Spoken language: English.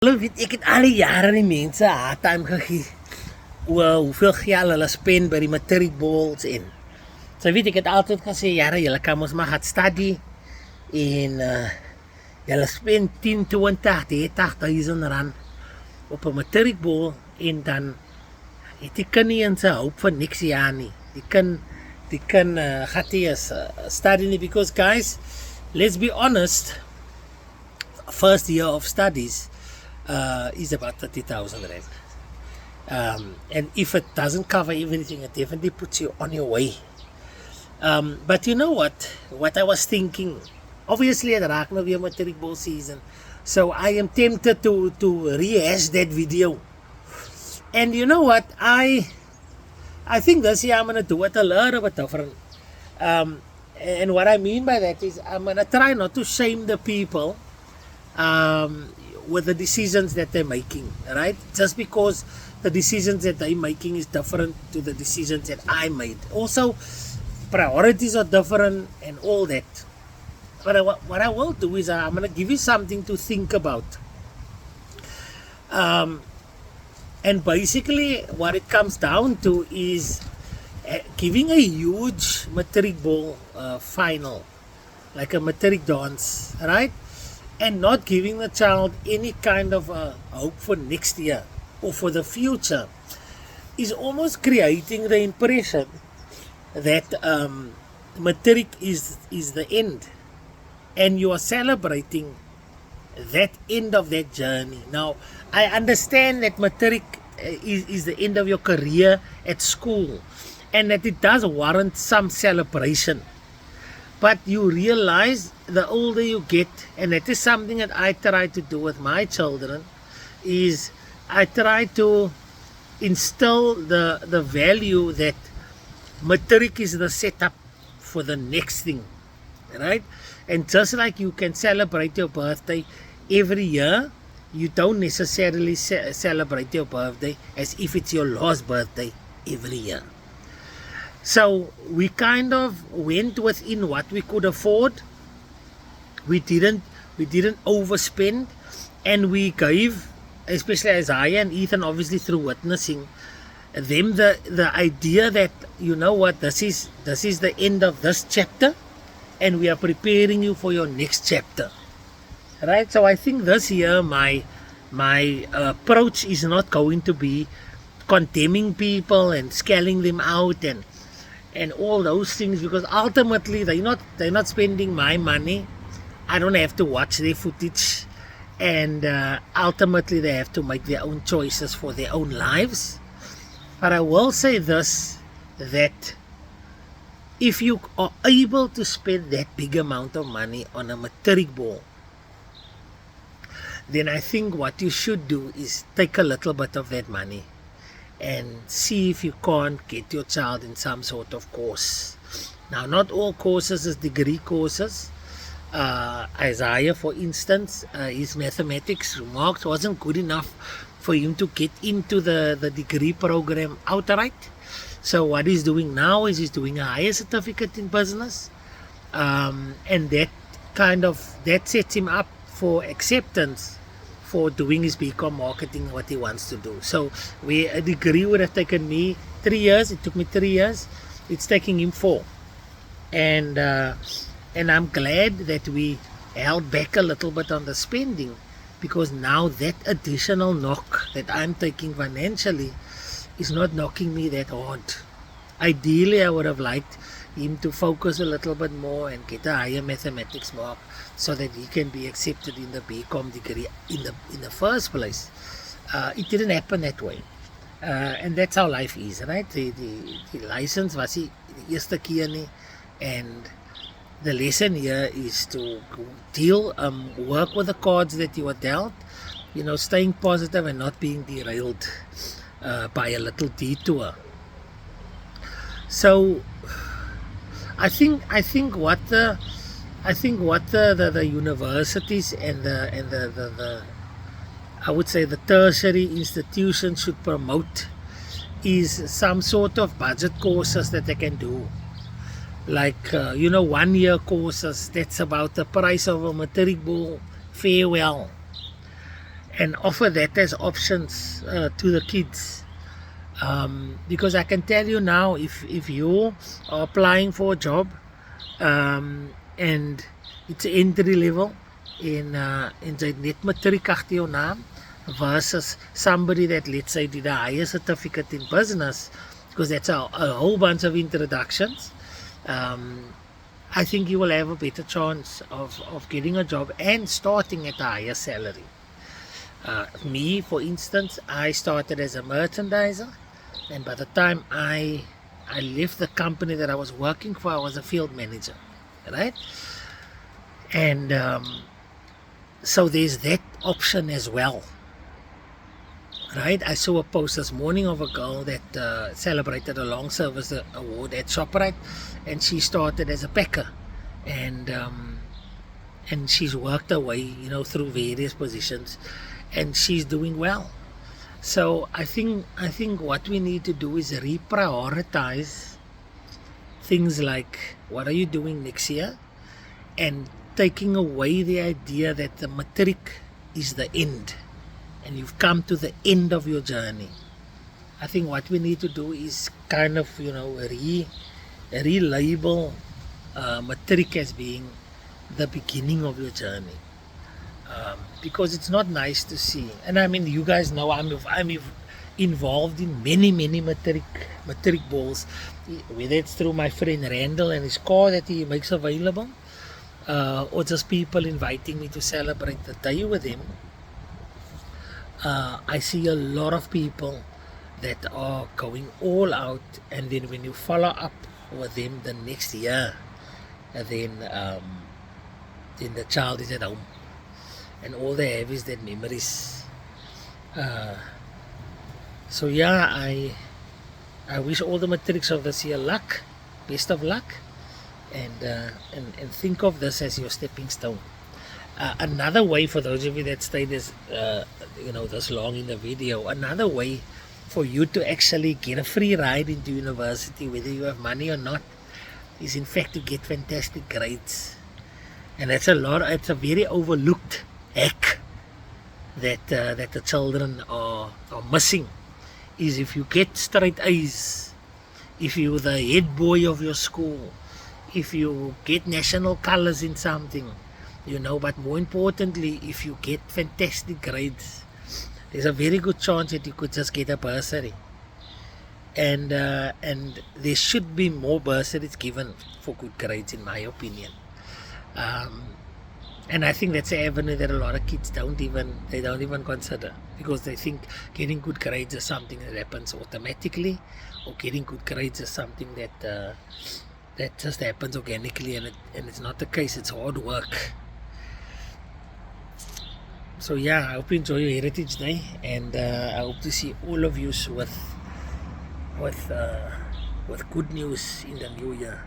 Hulle weet ek het al die jare die mense hard-time gegee oor hoeveel geld hulle spend by die matric balls en so weet ek het altyd gesê jare julle kan ons maar gaan study en julle spend 10, 20, 30,000 rand op 'n matric ball en dan het die kind nie eens 'n hoop vir niks jaar nie. Die kan gaat nie eens study nie because guys, let's be honest, first year of studies is about 30,000 rand. And if it doesn't cover everything, it definitely puts you on your way. But you know what I was thinking, obviously it raak nou weer matric ball season, so I am tempted to rehash that video. And you know what, I think this year I'm going to do it a little bit different. And what I mean by that is I'm going to try not to shame the people with the decisions that they're making, right? Just because the decisions that they're making is different to the decisions that I made. Also, priorities are different and all that. But what I will do is I'm going to give you something to think about. And basically what it comes down to is giving a huge matric ball final, like a matric dance, right? And not giving the child any kind of hope for next year or for the future is almost creating the impression that matric is the end, and you are celebrating that end of that journey. Now, I understand that matric is the end of your career at school and that it does warrant some celebration. But you realize the older you get, and that is something that I try to do with my children, is I try to instill the value that matric is the setup for the next thing, right? And just like you can celebrate your birthday every year, you don't necessarily celebrate your birthday as if it's your last birthday every year. So we kind of went within what we could afford. We didn't overspend, and we gave, especially Isaiah and Ethan, obviously through witnessing them, the idea that, you know what, this is the end of this chapter, and we are preparing you for your next chapter, right? So I think this year my approach is not going to be condemning people and scaling them out and all those things, because ultimately they're not spending my money. I don't have to watch their footage, and ultimately they have to make their own choices for their own lives. But I will say this, that if you are able to spend that big amount of money on a matric ball, then I think what you should do is take a little bit of that money and see if you can't get your child in some sort of course. Now, not all courses is degree courses. Isaiah, for instance, his mathematics marks wasn't good enough for him to get into the degree program outright. So what he's doing now is he's doing a higher certificate in business, and that sets him up for acceptance for doing his BCom marketing, what he wants to do. So where a degree would have taken me 3 years, it took me 3 years, it's taking him 4. And I'm glad that we held back a little bit on the spending, because now that additional knock that I'm taking financially is not knocking me that hard. Ideally, I would have liked him to focus a little bit more and get a higher mathematics mark so that he can be accepted in the BCom degree in the first place. It didn't happen that way, and that's how life is, right? The license was die eerste keer nie, and the lesson here is to work with the cards that you are dealt, staying positive and not being derailed by a little detour. So I think what the universities and the I would say the tertiary institutions should promote is some sort of budget courses that they can do, like 1 year courses that's about the price of a matric ball farewell, and offer that as options to the kids. Because I can tell you now, if you are applying for a job and it's entry level in sy net matriek agter jou naam versus somebody that, let's say, did a higher certificate in business, because that's a whole bunch of introductions. I think you will have a better chance of getting a job and starting at a higher salary. Me, for instance, I started as a merchandiser, and by the time I left the company that I was working for, I was a field manager, right? And so there's that option as well, right? I saw a post this morning of a girl that celebrated a long service award at ShopRite, and she started as a packer, and she's worked her way, through various positions, and she's doing well. So I think what we need to do is reprioritize things like, what are you doing next year, and taking away the idea that the matric is the end and you've come to the end of your journey. I think what we need to do is kind of relabel matric as being the beginning of your journey, because it's not nice to see. And I mean, you guys know I'm involved in many matric balls, whether it's through my friend Randall and his car that he makes available, or just people inviting me to celebrate the day with him. I see a lot of people that are going all out, and then when you follow up with them the next year, then the child is at home, and all they have is their memories. So yeah, I wish all the matrics of this year luck, best of luck, and think of this as your stepping stone. Another way, for those of you that stay this this long in the video, another way for you to actually get a free ride into university, whether you have money or not, is in fact to get fantastic grades. And it's a very overlooked hack that the children are missing, is if you get straight A's, if you're the head boy of your school, if you get national colors in something, but more importantly, if you get fantastic grades, there's a very good chance that you could just get a bursary. And there should be more bursaries given for good grades, in my opinion. And I think that's an avenue that a lot of kids don't even consider, because they think getting good grades is something that happens automatically, or getting good grades is something that just happens organically, and it's not the case. It's hard work. So yeah, I hope you enjoy your Heritage Day, and I hope to see all of you with good news in the new year.